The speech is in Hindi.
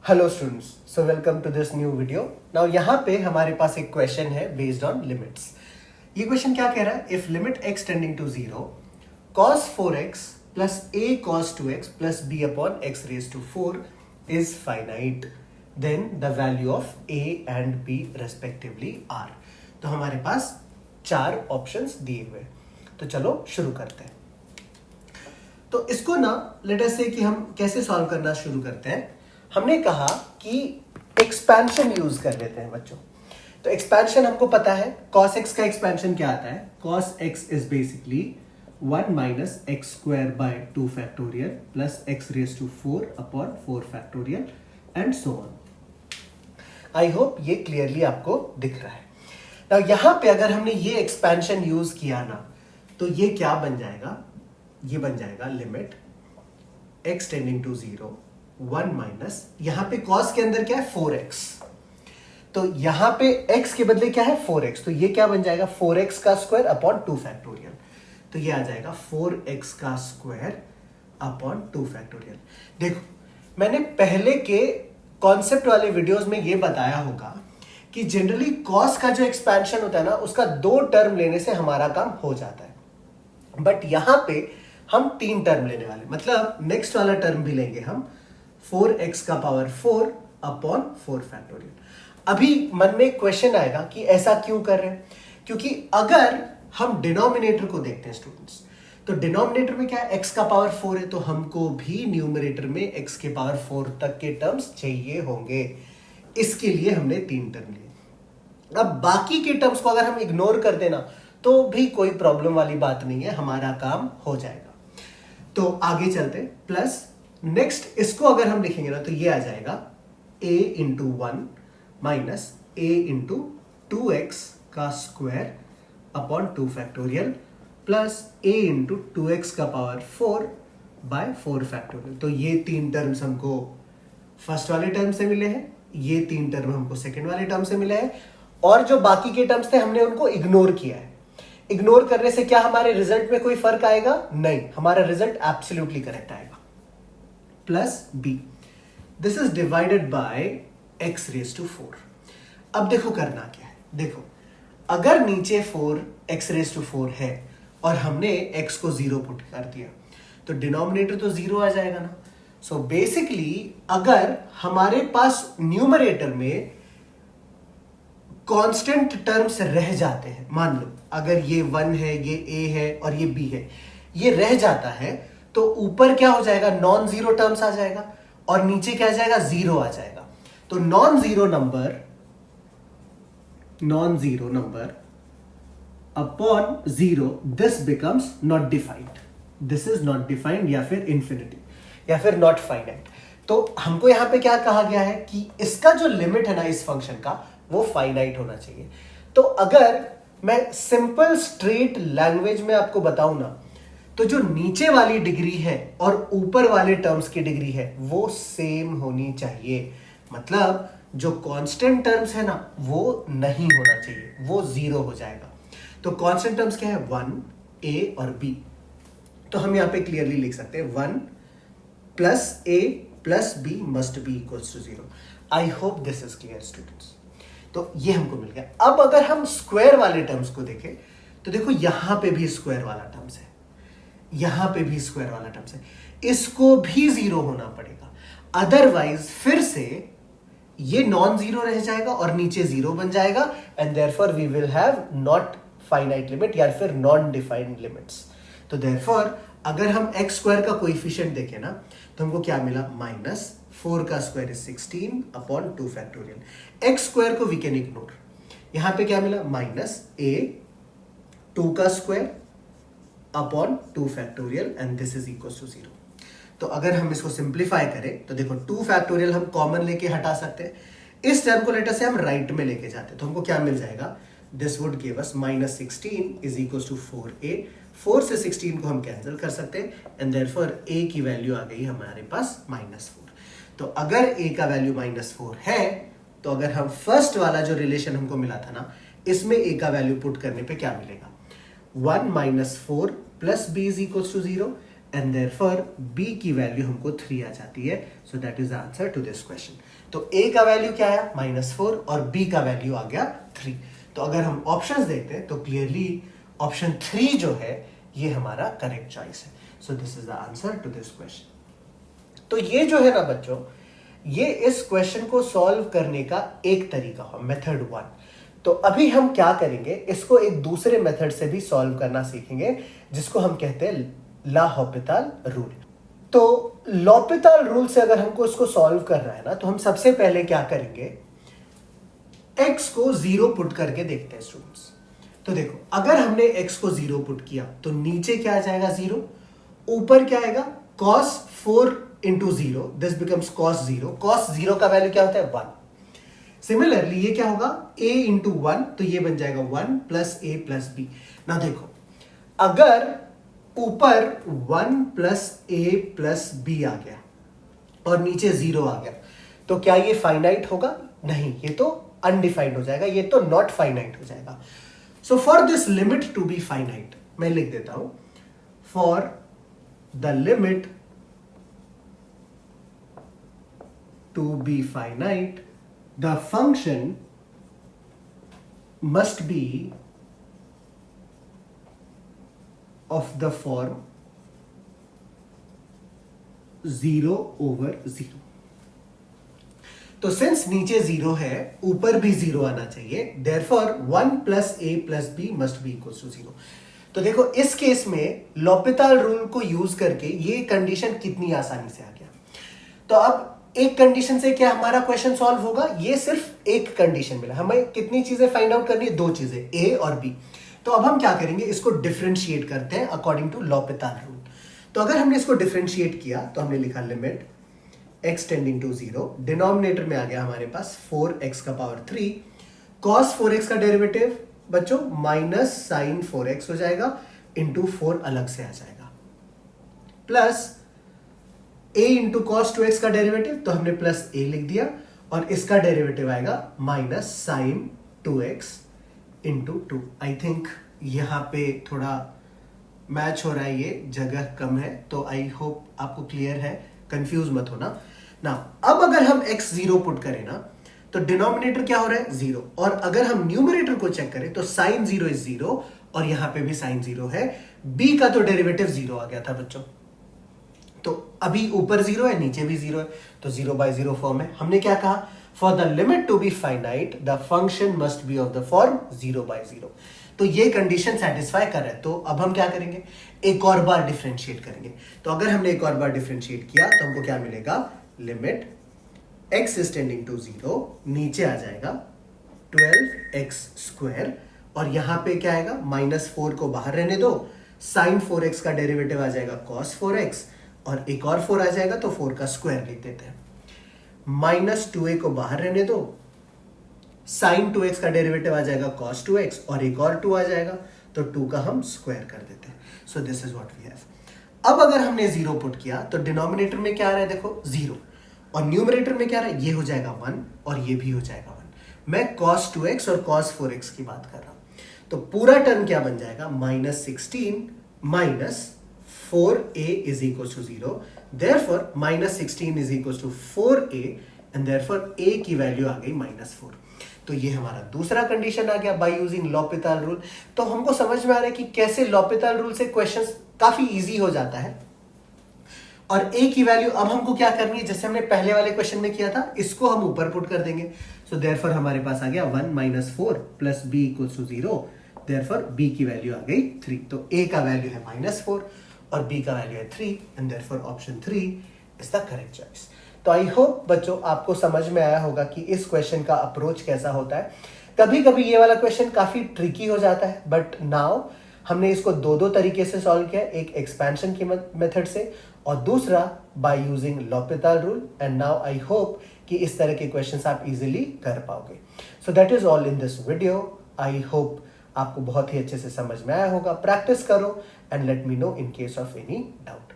Hello students, so welcome to this new video. Now यहाँ पे हमारे पास एक क्वेश्चन है बेस्ड ऑन लिमिट्स। ये क्वेश्चन क्या कह रहा है? If limit x tending to 0 cos 4x plus a cos 2x plus b upon x raise to 4 is finite, then the value of a and b respectively are. तो हमारे पास चार ऑप्शंस दिए हुए, तो चलो शुरू करते हैं। तो इसको ना लेट अस से कि हम कैसे सॉल्व करना शुरू करते हैं। हमने कहा कि एक्सपेंशन यूज कर लेते हैं बच्चों। तो एक्सपेंशन हमको पता है, cos x का एक्सपेंशन क्या आता है? cos x is basically 1 minus x square by 2 factorial plus x raise to 4 upon 4 factorial and so on. I hope ये क्लियरली आपको दिख रहा है। ना यहां पे अगर हमने ये एक्सपेंशन यूज किया ना, तो ये क्या बन जाएगा? ये बन जाएगा limit x tending to 0 1 minus, यहां पे cos के अंदर क्या है? 4x। तो यहां पे x के बदले क्या है? 4x। तो ये क्या बन जाएगा? 4x का स्क्वायर अपॉन 2 फैक्टोरियल। तो ये आ जाएगा 4x का स्क्वायर अपॉन 2 फैक्टोरियल। देखो, मैंने पहले के कॉन्सेप्ट वाले वीडियोस में ये बताया होगा कि जनरली cos का जो एक्सपेंशन होता है ना, उसका 2 टर्म लेने से हमारा काम हो जाता है। बट यहां पे हम 3 टर्म लेने वाले, मतलब नेक्स्ट वाला टर्म भी लेंगे हम 4x का पावर 4 अपॉन 4 फैक्टोरियल। अभी मन में क्वेश्चन आएगा कि ऐसा क्यों कर रहे हैं? क्योंकि अगर हम डिनोमिनेटर को देखते हैं स्टूडेंट्स, तो डिनोमिनेटर में क्या है? x का पावर 4 है, तो हमको भी न्यूमरेटर में x के पावर 4 तक के टर्म्स चाहिए होंगे। इसके लिए हमने 3 टर्म लिए। अब बाकी के टर्म्स को अगर हम इग्नोर कर देना तो भी कोई प्रॉब्लम वाली बात नहीं है, हमारा काम हो जाएगा। तो आगे चलते, प्लस नेक्स्ट इसको अगर हम लिखेंगे ना, तो ये आ जाएगा a into 1 minus a into 2x का square upon 2 factorial plus a into 2x का पावर 4 बाय 4 फैक्टोरियल। तो ये 3 टर्म्स हमको फर्स्ट वाले टर्म से मिले हैं, ये 3 टर्म हमको सेकेंड वाले टर्म से मिले हैं, और जो बाकी के टर्म्स थे हमने उनको इग्नोर किया है। इग्नोर करने से क्या हमारे रिजल्ट में कोई फर्क आएगा? नहीं, हमारा रिजल्ट एब्सोल्युटली करेक्ट आएगा। Plus b, this is divided by x raise to 4। अब देखो करना क्या है। देखो, अगर नीचे 4 x रेज टू 4 है और हमने x को 0 पुट कर दिया, तो डिनोमिनेटर तो 0 आ जाएगा ना। सो बेसिकली अगर हमारे पास न्यूमरेटर में कांस्टेंट टर्म्स रह जाते हैं, मान लो अगर ये 1 है, ये a है और ये b है, ये रह जाता है, तो ऊपर क्या हो जाएगा? नॉन जीरो टर्म्स आ जाएगा और नीचे क्या आ जाएगा? 0 आ जाएगा। तो non zero number upon 0, this becomes not defined. This is not defined या फिर इंफिनिटी या फिर नॉट फाइनाइट। तो हमको यहां पे क्या कहा गया है कि इसका जो लिमिट है ना इस फंक्शन का, वो फाइनाइट होना चाहिए। तो अगर मैं सिंपल स्ट्रेट लैंग्वेज में आपको बताऊं ना, तो जो नीचे वाली डिग्री है और ऊपर वाले टर्म्स की डिग्री है वो सेम होनी चाहिए। मतलब जो कांस्टेंट टर्म्स है ना, वो नहीं होना चाहिए, वो 0 हो जाएगा। तो कांस्टेंट टर्म्स क्या है? 1 a और b। तो हम यहां पे क्लियरली लिख सकते हैं 1 plus a plus b must be equals to 0। I hope this is clear students. तो ये हमको मिल गया। अब अगर हम स्क्वायर वाले टर्म्स को देखें, तो देखो यहां पे भी स्क्वायर वाला टर्म्स है, यहां पे भी स्क्वायर वाला टर्म्स है, इसको भी 0 होना पड़ेगा। अदरवाइज फिर से ये नॉन जीरो रह जाएगा और नीचे 0 बन जाएगा, and therefore we will have not finite limit या फिर नॉन डिफाइंड लिमिट्स। तो देयरफॉर अगर हम x स्क्वायर का कोएफिशिएंट देखें ना, तो हमको क्या मिला? माइनस 4 का square is 16 upon 2 factorial. x square को वी कैन इग्नोर। यहां पे क्या मिला? माइनस a 2 का square upon 2 factorial and this is equal to 0। तो अगर हम इसको सिंप्लीफाई करें, तो देखो 2 फैक्टोरियल हम कॉमन लेके हटा सकते हैं। इस टर्म को लेटर से हम राइट में लेके जाते हैं, तो हमको क्या मिल जाएगा? This would give us minus 16 is equal to 4a। 4 से 16 को हम कैंसिल कर सकते हैं, एंड देयरफॉर a की वैल्यू आ गई हमारे पास -4। तो अगर a का वैल्यू -4 है, तो अगर हम फर्स्ट वाला जो रिलेशन हमको मिला था ना, इसमें a का वैल्यू पुट करने पे क्या मिलेगा? 1 minus 4 plus b is equal to 0, and therefore b की वैल्यू हमको 3 आ जाती है. So that is the answer to this question. तो a का वैल्यू क्या आया -4 और b का वैल्यू आ गया 3. तो अगर हम ऑप्शंस देखते हैं तो क्लियरली ऑप्शन 3 जो है ये हमारा करेक्ट चॉइस है. So this is the answer to this question. तो ये जो है ना बच्चों, ये इस क्वेश्चन को सॉल्व करने का एक तरीका है, मेथड 1. तो अभी हम क्या करेंगे, इसको एक दूसरे मेथड से भी सॉल्व करना सीखेंगे जिसको हम कहते हैं लाहौपिताल रूल. तो लॉपिताल रूल से अगर हमको इसको सॉल्व करना है ना, तो हम सबसे पहले क्या करेंगे, x को 0 पुट करके देखते हैं स्टूडेंट्स. तो देखो, अगर हमने x को 0 पुट किया तो नीचे क्या आ जाएगा 0, ऊपर क्या आएगा cos 4 into 0, this becomes cos 0. cos 0 का वैल्यू क्या होता है 1. सिमिलरली ये क्या होगा a इंटू 1, तो ये बन जाएगा 1 प्लस a प्लस b. ना देखो, अगर ऊपर 1 प्लस a प्लस b आ गया और नीचे 0 आ गया, तो क्या ये फाइनाइट होगा? नहीं, ये तो अनडिफाइंड हो जाएगा, ये तो नॉट फाइनाइट हो जाएगा. So for this limit to be finite, मैं लिख देता हूं, for the limit to be finite, the function must be of the form 0 over 0. तो सिंस नीचे 0 है, ऊपर भी 0 आना चाहिए, therefore 1 plus a plus b must be equals to 0. तो देखो, इस केस में लॉपिताल रूल को यूज करके ये कंडीशन कितनी आसानी से आ गया. तो अब एक कंडीशन से क्या हमारा क्वेश्चन सॉल्व होगा? ये सिर्फ एक कंडीशन मिला. हमें कितनी चीजें फाइंड आउट करनी है? 2 चीजें, ए और बी. तो अब हम क्या करेंगे, इसको डिफरेंशिएट करते हैं अकॉर्डिंग टू लॉपिताल रूल. तो अगर हमने इसको डिफरेंशिएट किया तो हमने लिखा limit x tending to 0, denominator में आ गया हमारे पास 4x का पावर 3, cos 4x का डेरिवेटिव बच्चों माइनस साइन 4x हो जाएगा, इंटू 4 अलग से आ जाएगा, plus a into cos 2x का डेरिवेटिव, तो हमने प्लस a लिख दिया, और इसका डेरिवेटिव आएगा minus sine 2x into 2. I think यहां पे थोड़ा मैच हो रहा है, ये जगह कम है, तो आई होप आपको क्लियर है, कंफ्यूज मत होना ना. अब अगर हम x 0 पुट करें ना, तो डिनोमिनेटर क्या हो रहा है 0, और अगर हम न्यूमरेटर को चेक करें तो साइन 0 इज 0, और यहां पे भी साइन 0 है. b का तो डेरिवेटिव 0 आ गया था बच्चों, तो अभी ऊपर 0 है, नीचे भी 0 है, तो 0 by 0 फॉर्म है. हमने क्या कहा, for the limit to be finite the function must be of the form 0 by 0. तो ये कंडीशन सेटिस्फाई कर रहा है. तो अब हम क्या करेंगे, एक और बार डिफरेंशिएट करेंगे. तो अगर हमने एक और बार डिफरेंशिएट किया तो हमको क्या मिलेगा, limit x is tending to 0, नीचे आ जाएगा 12x स्क्वायर, और यहां पे क्या आएगा, -4 को बाहर रहने दो, साइन 4x का डेरिवेटिव आ जाएगा cos 4x, और एक और 4 आ जाएगा, तो 4 का स्क्वायर लिख देते हैं, -2a को बाहर रहने दो, साइन 2x का डेरिवेटिव आ जाएगा cos 2x, और एक और 2 आ जाएगा, तो 2 का हम स्क्वायर कर देते हैं. So this is what we have. अब अगर हमने 0 पुट किया तो डिनोमिनेटर में क्या आ रहा है, देखो 0, और न्यूमरेटर में क्या आ रहा है, ये हो जाएगा 1, और ये भी हो जाएगा 1. मैं cos 2x और cos 4x की बात कर रहा हूं. तो पूरा टर्म क्या बन जाएगा, -16 minus 4a is equals to 0. Therefore, -16 is equals to 4a, and therefore a की वैल्यू आ गई -4. तो ये हमारा दूसरा कंडीशन आ गया बाय यूजिंग लॉपिताल रूल. तो हमको समझ में आ रहा है कि कैसे लॉपिताल रूल से क्वेश्चंस काफी इजी हो जाता है. और a की वैल्यू अब हमको क्या करनी है, जैसे हमने पहले वाले क्वेश्चन में किया था, इसको हम ऊपर पुट कर देंगे. सो देयरफॉर हमारे पास आ गया 1 - 4 plus b equals to 0. Therefore b की वैल्यू आ गई 3. तो a का वैल्यू है -4 और b का वैल्यू है 3, and therefore option 3 is the correct choice. तो आई होप बच्चों आपको समझ में आया होगा कि इस क्वेश्चन का अप्रोच कैसा होता है. कभी कभी ये वाला क्वेश्चन काफी ट्रिकी हो जाता है, बट नाउ हमने इसको दो तरीके से सॉल्व किया, एक एक्सपेंशन की मेथड से और दूसरा by using L'Hopital rule. And now I hope कि इस तरह के क्वेश्चंस आप इजीली कर पाओगे. So that is all in this video. I hope आपको बहुत ही अच्छे से समझ में आया होगा. प्रैक्टिस करो and let me know in case of any doubt.